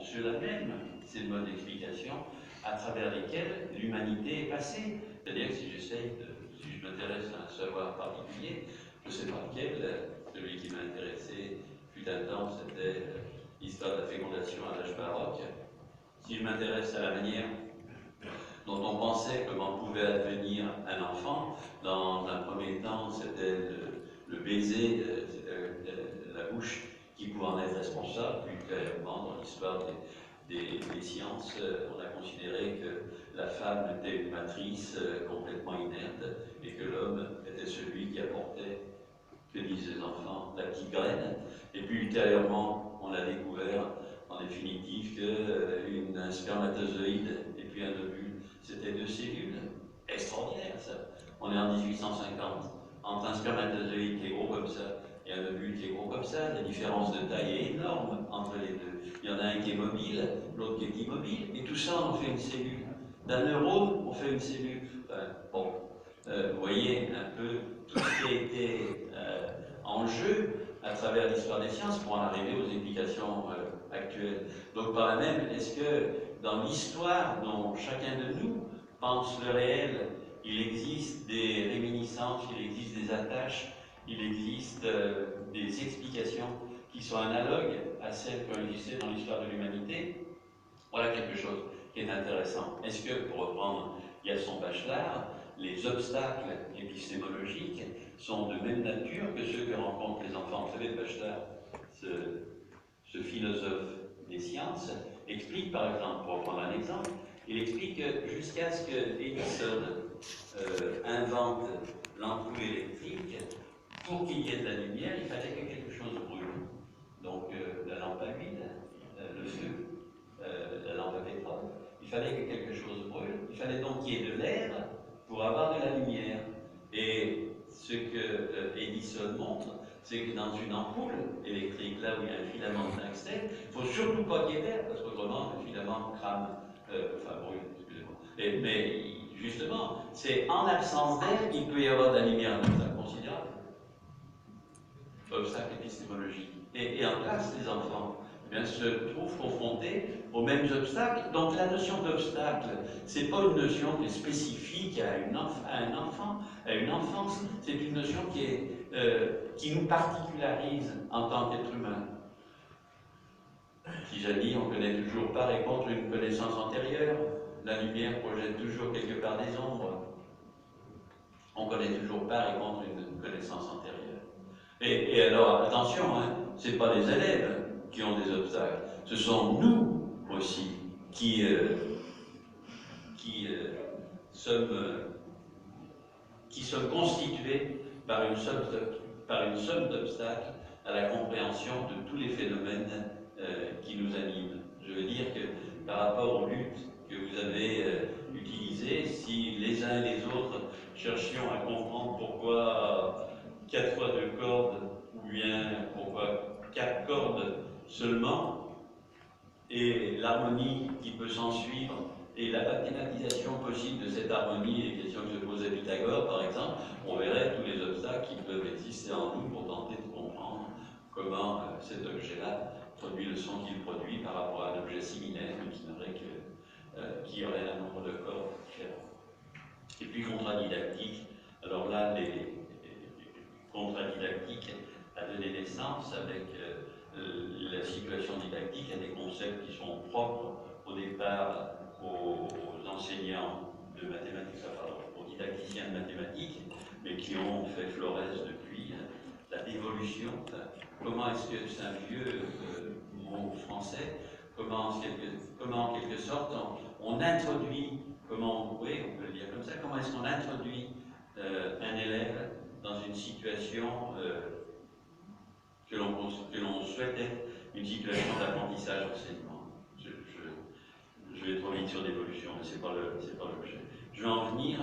ceux-là même, ces modes d'explication à travers lesquels l'humanité est passée. C'est-à-dire que si je m'intéresse à un savoir particulier, je ne sais pas lequel, celui qui m'a intéressé fut un temps, c'était l'histoire de la fécondation à l'âge baroque. Si je m'intéresse à la manière dont on pensait comment pouvait advenir un enfant, dans un premier temps, c'était le baiser, la bouche qui pouvait en être responsable. Plus clairement, dans l'histoire des sciences, on a considéré que la femme était une matrice complètement inerte et que l'homme était celui qui apportait, que disent les enfants, la petite graine. Et puis ultérieurement, on a découvert en définitive qu'un spermatozoïde et puis un ovule, c'était deux cellules. Extraordinaire ça. On est en 1850. Entre un spermatozoïde qui est gros comme ça et un ovule qui est gros comme ça, la différence de taille est énorme entre les deux. Il y en a un qui est mobile, l'autre qui est immobile, et tout ça on en fait une cellule. D'un neurone, on fait une cellule. Bon, vous voyez un peu tout ce qui a été en jeu à travers l'histoire des sciences pour en arriver aux implications actuelles. Donc par là même, est-ce que dans l'histoire dont chacun de nous pense le réel, il existe des réminiscences, il existe des attaches, il existe des explications qui sont analogues à celles qui ont existé dans l'histoire de l'humanité? Voilà quelque chose qui est intéressant. Est-ce que, pour reprendre Gaston Bachelard, les obstacles épistémologiques sont de même nature que ceux que rencontrent les enfants? Vous savez, Bachelard, ce philosophe des sciences, explique par exemple, pour prendre un exemple, il explique que jusqu'à ce que Edison invente l'ampoule électrique, pour qu'il y ait de la lumière, il fallait que quelque chose brûle. Donc la lampe à huile, le feu, la lampe à pétrole, il fallait que quelque chose brûle, il fallait donc qu'il y ait de l'air pour avoir de la lumière. Et ce que Edison montre, c'est que dans une ampoule électrique, là où il y a un filament de tungstène, il ne faut surtout pas qu'il y ait d'air, parce qu'autrement le filament crame, enfin brûle, excusez-moi. Mais justement, c'est en absence d'air qu'il peut y avoir de la lumière, un obstacle considérable. Obstacle épistémologique. Et en classe, les enfants se trouvent confrontés aux mêmes obstacles. Donc la notion d'obstacle, ce n'est pas une notion qui est spécifique à un enfant, à une enfance, c'est une notion qui nous particularise en tant qu'être humain. Si j'ai dit, on connaît toujours par et contre une connaissance antérieure, la lumière projette toujours quelque part des ombres. On connaît toujours par et contre une connaissance antérieure. Et alors, attention, hein, ce n'est pas les élèves qui ont des obstacles, ce sont nous aussi qui sommes constitués par une somme d'obstacles à la compréhension de tous les phénomènes qui nous animent. Je veux dire que par rapport aux luttes que vous avez utilisées, si les uns et les autres cherchions à comprendre pourquoi 4 fois 2 cordes, ou bien pourquoi 4 cordes seulement, et l'harmonie qui peut s'en suivre, et la mathématisation possible de cette harmonie, les questions que se posait Pythagore par exemple, on verrait tous les obstacles qui peuvent exister en nous pour tenter de comprendre comment cet objet-là produit le son qu'il produit par rapport à un objet similaire, mais qui aurait un nombre de cordes différents. Et puis contradidactique, alors là, les contradidactique a donné naissance avec la situation didactique à des concepts qui sont propres au départ aux enseignants de mathématiques, pardon, aux didacticiens de mathématiques, mais qui ont fait florès depuis la dévolution. Comment est-ce que c'est un vieux mot français, comment en quelque sorte on introduit, oui, on peut le dire comme ça, comment est-ce qu'on introduit un élève dans une situation que l'on souhaitait, une situation d'apprentissage-enseignement. Je vais trop vite sur l'évolution, mais ce n'est pas l'objet. Je vais en venir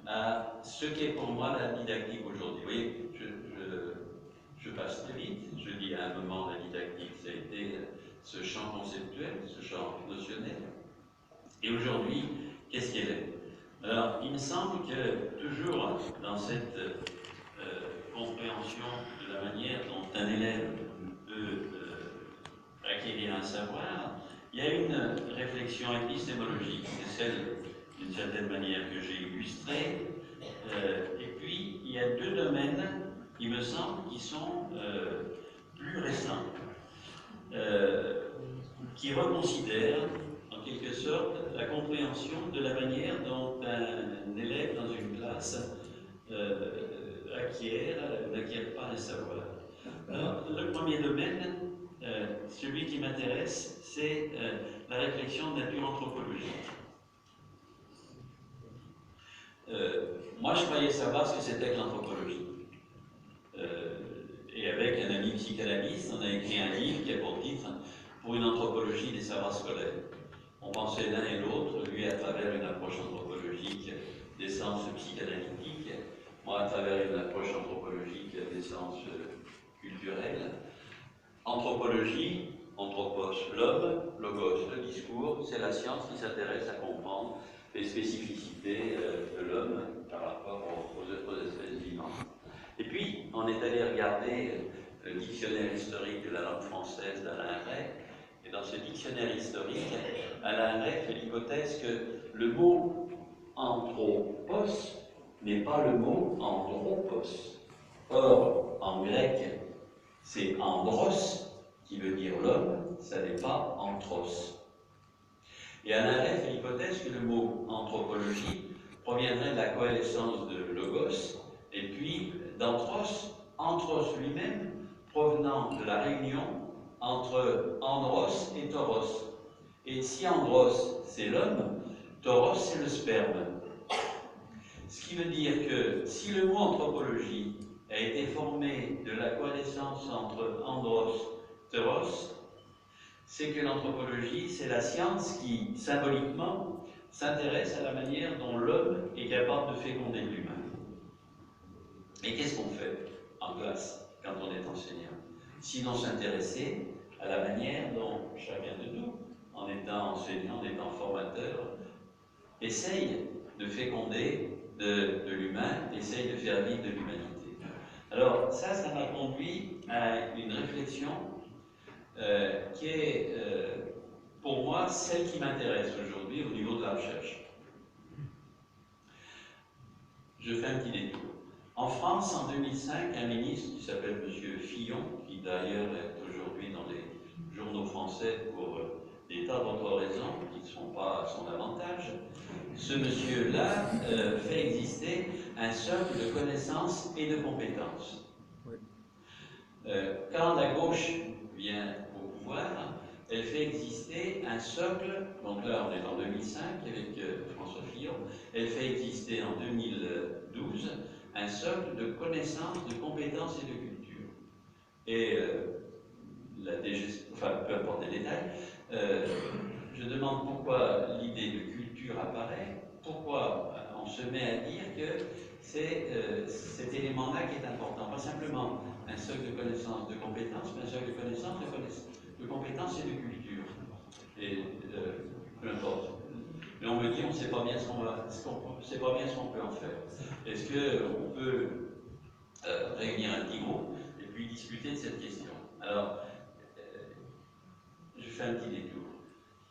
à ce qu'est pour moi la didactique aujourd'hui. Vous voyez, je passe très vite. Je dis à un moment, la didactique, ça a été ce champ conceptuel, ce champ notionnel. Et aujourd'hui, qu'est-ce qu'elle est? Alors, il me semble que toujours dans cette compréhension de la manière dont un élève peut acquérir un savoir, Il y a une réflexion épistémologique, c'est celle, d'une certaine manière, que j'ai illustrée. Et puis, il y a deux domaines, il me semble, qui sont plus récents, qui reconsidèrent, en quelque sorte, la compréhension de la manière dont un élève dans une classe n'acquiert pas un savoir. Alors, le premier domaine, celui qui m'intéresse, c'est la réflexion de nature anthropologique. Moi, je croyais savoir ce que c'était que l'anthropologie. Et avec un ami psychanalyste, on a écrit un livre qui a pour titre « Pour une anthropologie des savoirs scolaires ». On pensait l'un et l'autre, lui à travers une approche anthropologique des sciences psychanalytiques, moi à travers une approche anthropologique des sciences culturelles. Anthropologie, anthropos, l'homme, logos, le discours, c'est la science qui s'intéresse à comprendre les spécificités de l'homme par rapport aux autres espèces vivantes. Et puis, on est allé regarder le dictionnaire historique de la langue française d'Alain Ray, et dans ce dictionnaire historique, Alain Ray fait l'hypothèse que le mot anthropos n'est pas le mot andropos. Or, en grec, c'est andros, qui veut dire l'homme, ça n'est pas anthros. Et Alain Ray fait l'hypothèse que le mot anthropologie proviendrait de la coalescence de logos et puis d'anthros, anthros lui-même provenant de la réunion entre andros et tauros. Et si andros c'est l'homme, tauros c'est le sperme. Ce qui veut dire que si le mot anthropologie a été formé de la coalescence entre andros et tauros, c'est que l'anthropologie, c'est la science qui, symboliquement, s'intéresse à la manière dont l'homme est capable de féconder l'humain. Et qu'est-ce qu'on fait en classe quand on est enseignant? Sinon s'intéresser à la manière dont chacun de nous, en étant enseignant, en étant formateur, essaye de féconder de l'humain, essaye de faire vivre de l'humanité. Alors ça m'a conduit à une réflexion qui est pour moi celle qui m'intéresse aujourd'hui au niveau de la recherche. Je fais un petit détour. En France, en 2005, un ministre qui s'appelle M. Fillon, qui d'ailleurs est aujourd'hui dans les journaux français pour des tas d'autres raisons qui ne sont pas à son avantage, ce monsieur-là fait exister un socle de connaissances et de compétences. Quand la gauche vient au pouvoir, elle fait exister un socle, donc là on est en 2005 avec François Fillon, elle fait exister en 2012 un socle de connaissances, de compétences et de culture. Et la DGS, enfin peu importe les détails, je demande pourquoi l'idée de culture apparaît, pourquoi on se met à dire que c'est cet élément-là qui est important, pas simplement un socle de connaissances, de compétences, mais un socle de connaissances, de compétences et de culture. Et peu importe. Mais on me dit, on ne sait pas bien ce qu'on peut en faire. Est-ce qu'on peut réunir un petit groupe et puis discuter de cette question? Alors, je fais un petit détour.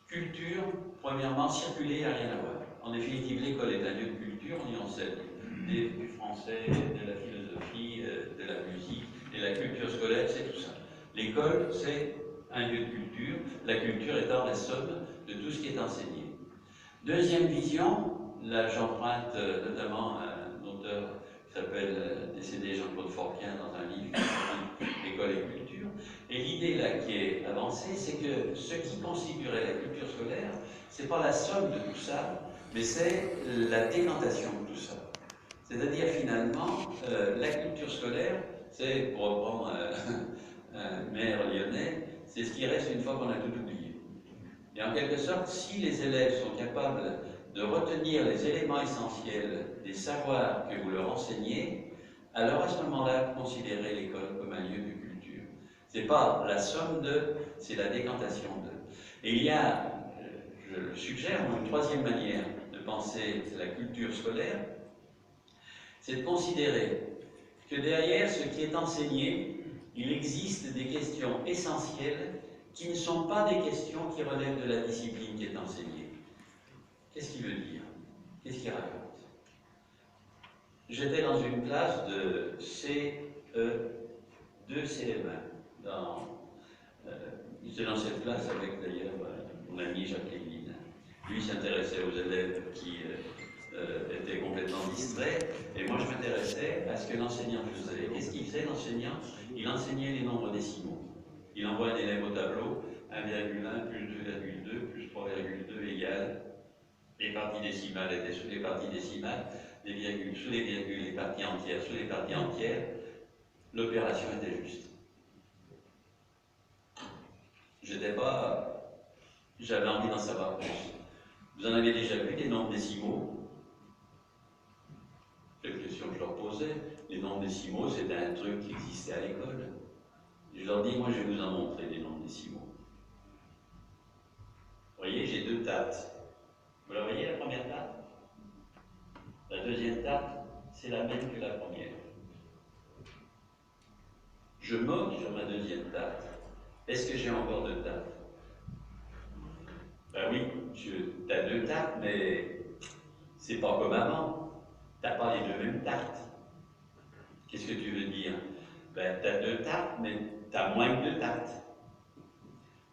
Culture, premièrement, circuler, il n'y a rien à voir. En définitive, l'école est un lieu de culture, on y enseigne du français, de la philosophie, de la musique, et la culture scolaire, c'est tout ça. L'école, c'est un lieu de culture, la culture étant la somme de tout ce qui est enseigné. Deuxième vision, là j'emprunte notamment un auteur qui s'appelle décédé Jean-Claude Forquin dans un livre qui s'appelle École et culture. Et l'idée là qui est avancée, c'est que ce qui constituerait la culture scolaire, c'est pas la somme de tout ça, mais c'est la décantation de tout ça. C'est-à-dire finalement, la culture scolaire, c'est, pour reprendre un maire lyonnais, c'est ce qui reste une fois qu'on a tout oublié. Et en quelque sorte, si les élèves sont capables de retenir les éléments essentiels des savoirs que vous leur enseignez, alors à ce moment-là, vous considérez l'école comme un lieu de culture. C'est pas la somme de, c'est la décantation de. Et il y a, je le suggère, une troisième manière de penser la culture scolaire, c'est de considérer que derrière ce qui est enseigné, il existe des questions essentielles qui ne sont pas des questions qui relèvent de la discipline qui est enseignée. Qu'est-ce qu'il veut dire? Qu'est-ce qu'il raconte? J'étais dans une classe de CE2 CM1. J'étais dans cette classe avec d'ailleurs mon ami Jacques Lévin. Lui s'intéressait aux élèves qui étaient complètement distraits, et moi je m'intéressais à ce que l'enseignant faisait. Qu'est-ce qu'il faisait l'enseignant? Il enseignait les nombres décimaux. Il envoie un élève au tableau, 1,1 plus 2,2 plus 3,2 égale, les parties décimales étaient sous les parties décimales, les virgules sous les virgules, les parties entières sous les parties entières, l'opération était juste. J'avais envie d'en savoir plus. Vous en avez déjà vu des nombres décimaux? C'est la question que je leur posais. Les nombres décimaux, c'était un truc qui existait à l'école. Je leur dis, moi je vais vous en montrer des nombres décimaux. Vous voyez, j'ai deux tartes. Vous la voyez, la première tarte? La deuxième tarte, c'est la même que la première. Je moque sur ma deuxième tarte. Est-ce que j'ai encore deux tartes? Ben oui, tu as deux tartes, mais c'est pas comme avant. Tu n'as pas les deux mêmes tartes. Qu'est-ce que tu veux dire? Ben, tu as deux tartes, mais tu as moins que deux tartes.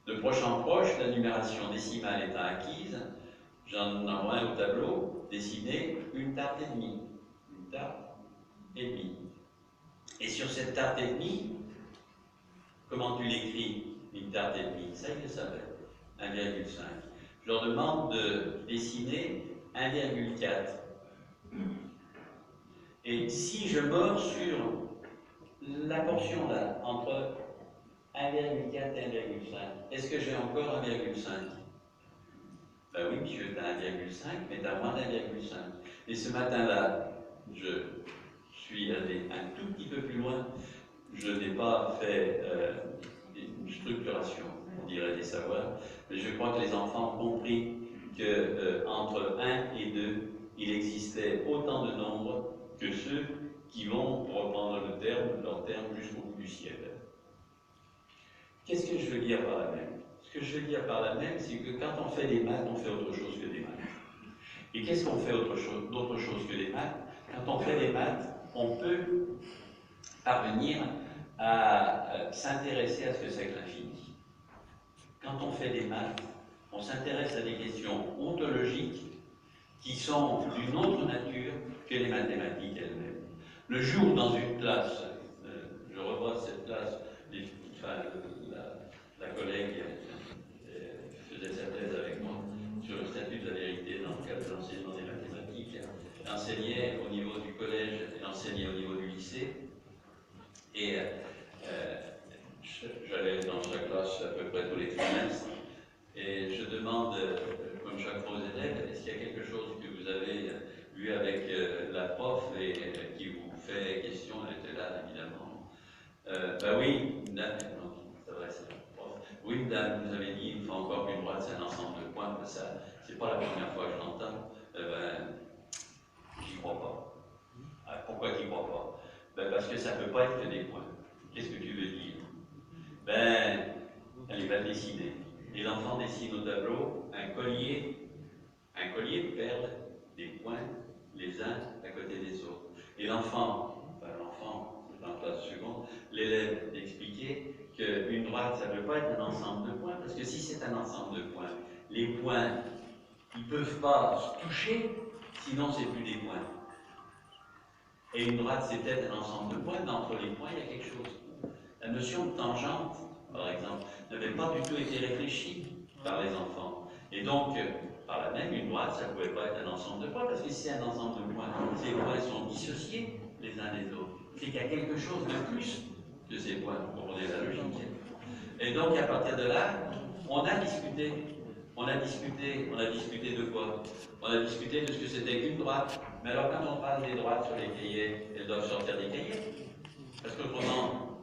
De proche en proche, la numération décimale étant acquise, j'en envoie un au tableau, dessiner une tarte et demie. Une tarte et demie. Et sur cette tarte et demie, comment tu l'écris? Une tarte et demie, ça ils le savaient, 1,5. Je leur demande de dessiner 1,4. Et si je mords sur la portion là, entre 1,4 et 1,5, est-ce que j'ai encore 1,5? Ben oui, monsieur, tu as 1,5, mais tu as moins d'1,5. Et ce matin-là, je suis allé un tout petit peu plus loin. Je n'ai pas fait une structuration, on dirait, des savoirs, mais je crois que les enfants ont compris qu'entre 1 et 2, il existait autant de nombres que ceux qui vont, pour reprendre leur terme, jusqu'au bout du ciel. Qu'est-ce que je veux dire par là même? Ce que je veux dire par là même, c'est que quand on fait des maths, on fait autre chose que des maths. Et qu'est-ce qu'on fait d'autre chose que des maths? Quand on fait des maths, on peut parvenir à s'intéresser à ce que c'est que l'infini. Quand on fait des maths, on s'intéresse à des questions ontologiques qui sont d'une autre nature que les mathématiques elles-mêmes. Le jour, dans une classe, je revois cette classe, la collègue faisait sa thèse avec moi sur le statut de la vérité dans le cadre de l'enseignement des mathématiques. Elle enseignait au niveau du collège, elle enseignait au niveau du lycée. Et j'allais dans sa classe à peu près tous les trimestres. Et je demande, comme chaque fois aux élèves, est-ce qu'il y a quelque chose que vous avez vu avec la prof et qui vous fait question? Elle était là, évidemment. Ben oui, madame, c'est vrai, c'est la prof. Oui, madame, vous avez dit une fois encore qu'une droite, c'est un ensemble de points. Ça, c'est pas la première fois que je l'entends. J'y crois pas. Ah, pourquoi tu n'y crois pas? Ben parce que ça ne peut pas être que des points. Qu'est-ce que tu veux dire? Ben, elle va dessiner. Et l'enfant dessine au tableau un collier de perles, des points, les uns à côté des autres. Et l'enfant, dans la classe seconde, l'élève expliquait qu'une droite, ça ne peut pas être un ensemble de points, parce que si c'est un ensemble de points, les points, ils ne peuvent pas se toucher, sinon c'est plus des points. Et une droite, c'est peut-être un ensemble de points, mais entre les points, il y a quelque chose. La notion de tangente, par exemple, n'avait pas du tout été réfléchie par les enfants. Et donc, par là même, une droite, ça ne pouvait pas être un ensemble de points, parce que si c'est un ensemble de points, ces points sont dissociés les uns des autres. C'est qu'il y a quelque chose de plus de ces points, vous comprenez la logique. Et donc, à partir de là, on a discuté de quoi? On a discuté de ce que c'était qu'une droite. Mais alors, quand on parle des droites sur les cahiers, elles doivent sortir des cahiers. Parce qu'autrement,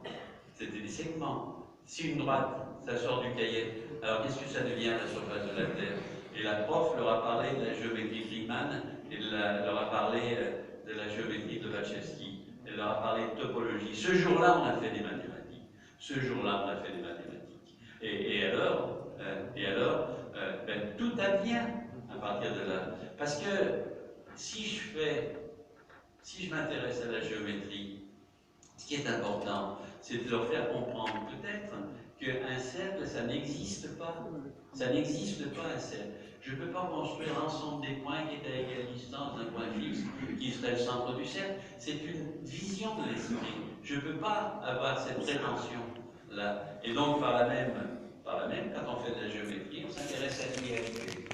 c'était des segments. Si une droite, ça sort du cahier, alors qu'est-ce que ça devient à la surface de la Terre? Et la prof leur a parlé de la géométrie de Riemann, et leur a parlé de la géométrie de Lobachevsky, elle leur a parlé de topologie. Ce jour-là, on a fait des mathématiques. Ce jour-là, on a fait des mathématiques. Ben, tout a bien à partir de là. Parce que si je m'intéresse à la géométrie, ce qui est important, c'est de leur faire comprendre peut-être qu'un cercle, ça n'existe pas. Ça n'existe pas un cercle. Je ne peux pas construire l'ensemble des points qui est à égale distance d'un point fixe, qui serait le centre du cercle. C'est une vision de l'esprit. Je ne peux pas avoir cette prétention-là. Et donc, par la même, quand on fait de la géométrie, on s'intéresse à l'idéalité.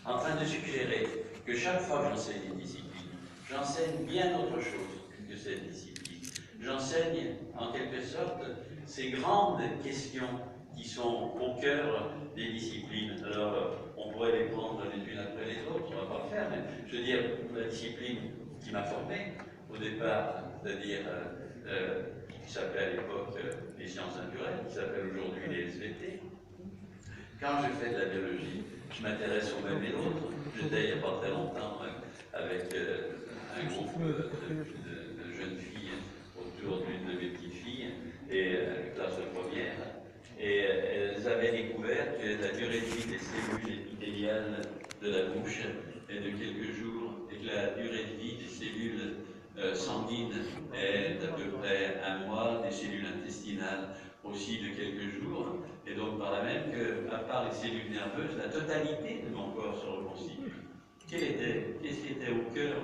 En train de suggérer que chaque fois que j'enseigne une discipline, j'enseigne bien autre chose que cette discipline. J'enseigne, en quelque sorte, ces grandes questions qui sont au cœur des disciplines. Alors, on pourrait les prendre les unes après les autres, on ne va pas le faire, mais je veux dire, la discipline qui m'a formé au départ, c'est-à-dire qui s'appelait à l'époque les sciences naturelles, qui s'appelle aujourd'hui les SVT. Quand je fais de la biologie, je m'intéresse au même et l'autre. J'étais il n'y a pas très longtemps avec un groupe de jeunes filles autour d'une de mes petites filles, et classe de première, et elles avaient découvert que la durée de vie des cellules épithéliales de la bouche est de quelques jours, et que la durée de vie des cellules sanguines est d'à peu près 1 mois, des cellules intestinales aussi de quelques jours, et donc par là même qu'à part les cellules nerveuses, la totalité de mon corps se reconstitue. Qu'est-ce qui était au cœur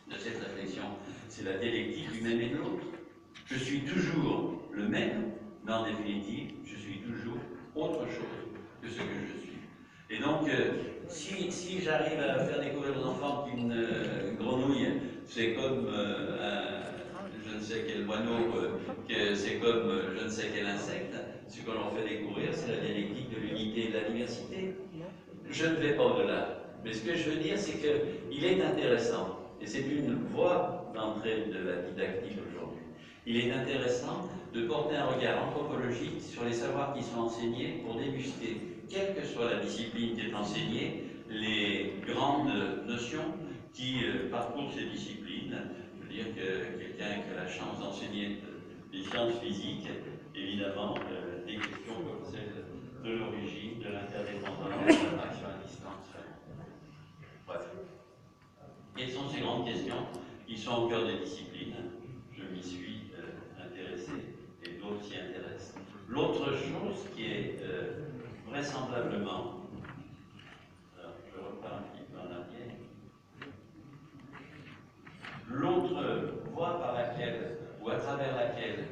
de cette réflexion? C'est la dialectique du même et de l'autre. Je suis toujours le même, mais en définitive, je suis toujours autre chose que ce que je suis. Et donc, si j'arrive à faire découvrir aux enfants qu'une grenouille, c'est comme je ne sais quel moineau, que c'est comme je ne sais quel insecte, ce que l'on fait découvrir, c'est la dialectique de l'unité et de la diversité. Je ne vais pas au-delà. Mais ce que je veux dire, c'est qu'il est intéressant, et c'est une voie d'entrée de la didactique aujourd'hui, il est intéressant de porter un regard anthropologique sur les savoirs qui sont enseignés pour déguster, quelle que soit la discipline qui est enseignée, les grandes notions qui parcourent ces disciplines. Je veux dire que quelqu'un qui a la chance d'enseigner les sciences physiques, évidemment, des questions comme celle de l'origine, de l'interdépendance, de l'action à distance. Bref. Quelles sont ces grandes questions qui sont au cœur des disciplines? Je m'y suis intéressé et d'autres s'y intéressent. L'autre chose qui est vraisemblablement, alors je repars un petit peu en arrière, l'autre voie par laquelle ou à travers laquelle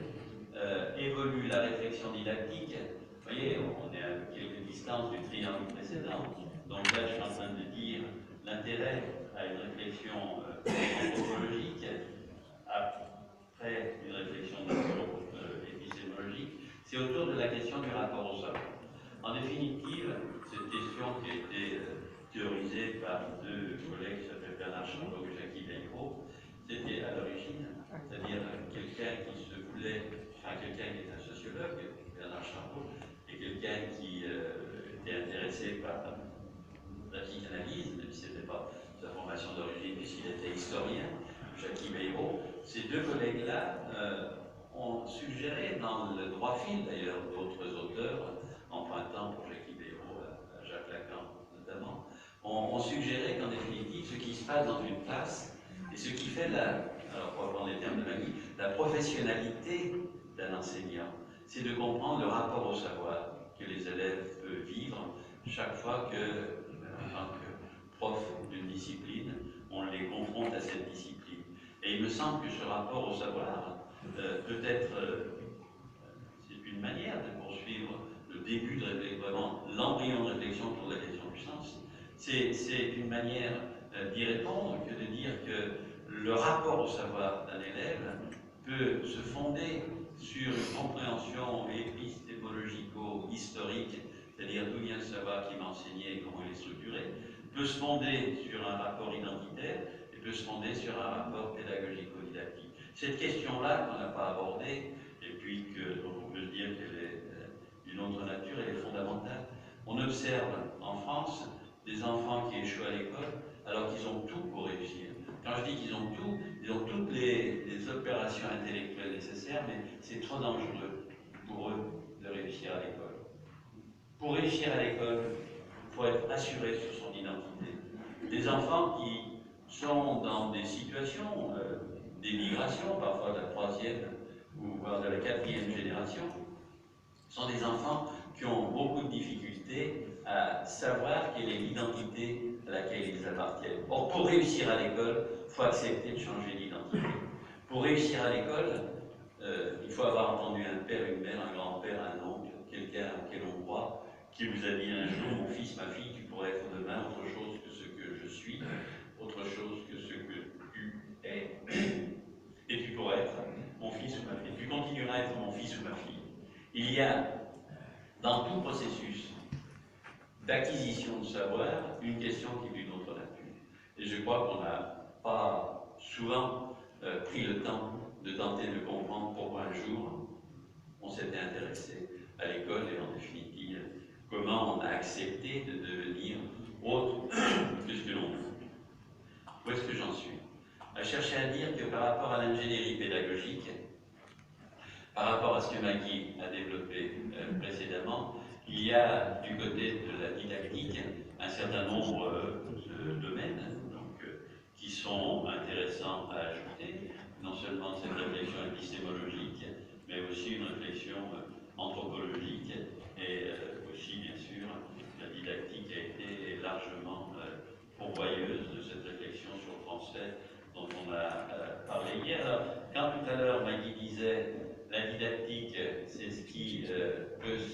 évolue la réflexion didactique, vous voyez, on est à quelques distances du triangle précédent, donc là je suis en train de dire l'intérêt à une réflexion anthropologique après une réflexion épistémologique, c'est autour de la question du rapport au savoir. En définitive, cette question qui a été théorisée par deux collègues qui s'appellent Bernard Chambaud et Jackie Bayrou, c'était à l'origine, c'est-à-dire quelqu'un qui se voulait, enfin quelqu'un qui est un sociologue, Bernard Chambaud, et quelqu'un qui était intéressé par la psychanalyse, même si ce n'était pas sa formation d'origine, puisqu'il était historien, Jackie Bayrou. Ces deux collègues-là ont suggéré, dans le droit fil d'ailleurs d'autres auteurs, empruntant pour Jackie Bayrou à Jacques Lacan notamment, ont suggéré qu'en définitive, ce qui se passe dans une classe, et ce qui fait alors pour reprendre les termes de Maggie, la professionnalité d'un enseignant, c'est de comprendre le rapport au savoir que les élèves peuvent vivre chaque fois que, en tant que prof d'une discipline, on les confronte à cette discipline. Et il me semble que ce rapport au savoir peut être, c'est une manière de poursuivre le début de réflexion, vraiment l'embryon de réflexion autour de la question du sens. C'est une manière d'y répondre que de dire que le rapport au savoir d'un élève peut se fonder sur une compréhension épistémologico-historique, c'est-à-dire d'où vient le savoir qui m'a enseigné et comment il est structuré, peut se fonder sur un rapport identitaire et peut se fonder sur un rapport pédagogico-didactique. Cette question-là qu'on n'a pas abordée, et puis dont on peut se dire qu'elle est d'une autre nature, elle est fondamentale. On observe en France des enfants qui échouent à l'école alors qu'ils ont tout pour réussir. Quand je dis qu'ils ont tout, ils ont toutes les opérations intellectuelles nécessaires, mais c'est trop dangereux. pour eux de réussir à l'école. Pour réussir à l'école, il faut être assuré sur son identité. Des enfants qui sont dans des situations d'émigration, parfois de la 3e ou voire de la 4e génération, sont des enfants qui ont beaucoup de difficultés à savoir quelle est l'identité à laquelle ils appartiennent. Or, pour réussir à l'école, il faut accepter de changer d'identité. Pour réussir à l'école, il faut avoir entendu un père, une mère, un grand-père, un oncle, quelqu'un auquel on croit, qui vous a dit un jour, mon fils, ma fille, tu pourrais être demain autre chose que ce que je suis, autre chose que ce que tu es, et tu pourrais être mon fils ou ma fille. Tu continueras à être mon fils ou ma fille. Il y a, dans tout processus d'acquisition de savoir, une question qui est d'une autre nature. Et je crois qu'on n'a pas souvent pris le temps de tenter de comprendre pourquoi un jour on s'était intéressé à l'école et en définitive comment on a accepté de devenir autre que ce que l'on est. Où est-ce que j'en suis? À chercher à dire que par rapport à l'ingénierie pédagogique, par rapport à ce que Maggie a développé précédemment, il y a du côté de la didactique un certain nombre de domaines qui sont intéressants à ajouter, non seulement cette réflexion épistémologique, mais aussi une réflexion anthropologique et aussi, bien sûr, la didactique a été largement pourvoyeuse de cette réflexion sur le français dont on a parlé hier. Alors, quand tout à l'heure Maggie disait la didactique, c'est ce qui peut...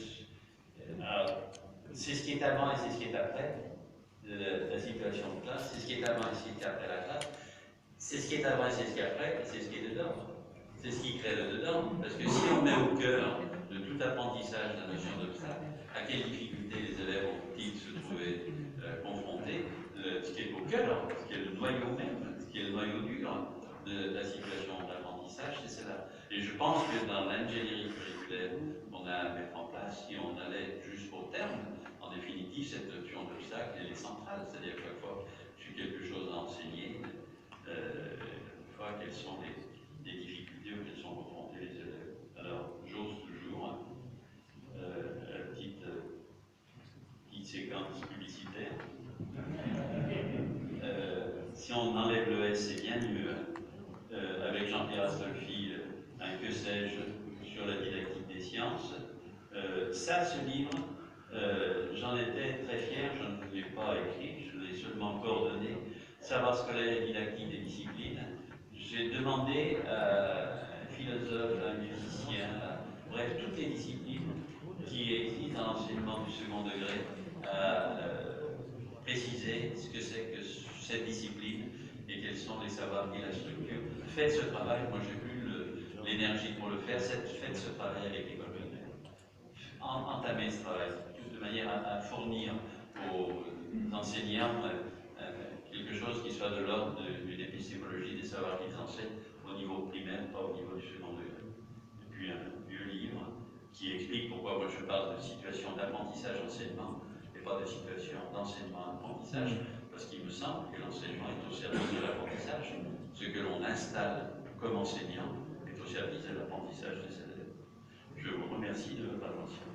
c'est ce qui est avant et c'est ce qui est après la situation de classe, c'est ce qui est avant et ce qui est après la classe, c'est ce qui est avant et c'est ce qui est après, et c'est ce qui est dedans. C'est ce qui crée le dedans, parce que si on met au cœur de tout apprentissage la notion d'obstacle, à quelles difficultés les élèves ont-ils se trouver confrontés, ce qui est au cœur, ce qui est le noyau même, ce qui est le noyau dur de la situation d'apprentissage, c'est cela. Et je pense que dans l'ingénierie curriculaire qu'on a à mettre en place, si on allait jusqu'au terme, en définitive, cette notion d'obstacle, elle est centrale. C'est-à-dire que chaque fois que j'ai quelque chose à enseigner, une fois quelles sont les difficultés auxquelles sont confrontés les élèves. Alors, j'ose toujours, petite séquence publicitaire. Si on enlève le S, c'est bien mieux. Avec Jean-Pierre Astolfi, un que sais-je sur la didactique des sciences. Ça, ce livre, j'en étais très fier, je ne l'ai pas écrit, je l'ai seulement coordonné. Savoir scolaire et didactique des disciplines. J'ai demandé à un philosophe, à un musicien, bref, toutes les disciplines qui existent dans l'enseignement du second degré, à préciser ce que c'est que cette discipline et quels sont les savoirs et la structure. Faites ce travail, moi j'ai eu l'énergie pour le faire, faites ce travail avec l'école primaire. Entamez ce travail, de manière à fournir aux enseignants quelque chose qui soit de l'ordre d'une épistémologie des savoirs qu'ils enseignent au niveau primaire, pas au niveau du second degré. Et puis un vieux livre qui explique pourquoi moi je parle de situation d'apprentissage-enseignement et pas de situation d'enseignement-apprentissage, parce qu'il me semble que l'enseignement est au service de l'apprentissage. Ce que l'on installe comme enseignant est au service de l'apprentissage des élèves. Je vous remercie de votre attention.